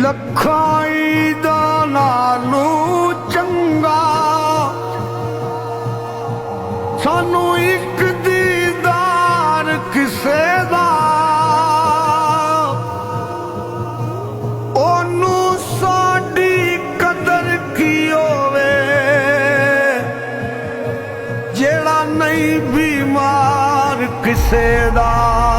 ਲੱਖਾਂ ਦਾ ਨਾਲੋਂ ਚੰਗਾ ਸਾਨੂੰ ਇੱਕ ਦੀਦਾਰ ਕਿਸੇ ਦਾ, ਉਹਨੂੰ ਸਾਡੀ ਕਦਰ ਕੀ ਹੋਵੇ ਜਿਹੜਾ ਨਹੀਂ ਬਿਮਾਰ ਕਿਸੇ ਦਾ।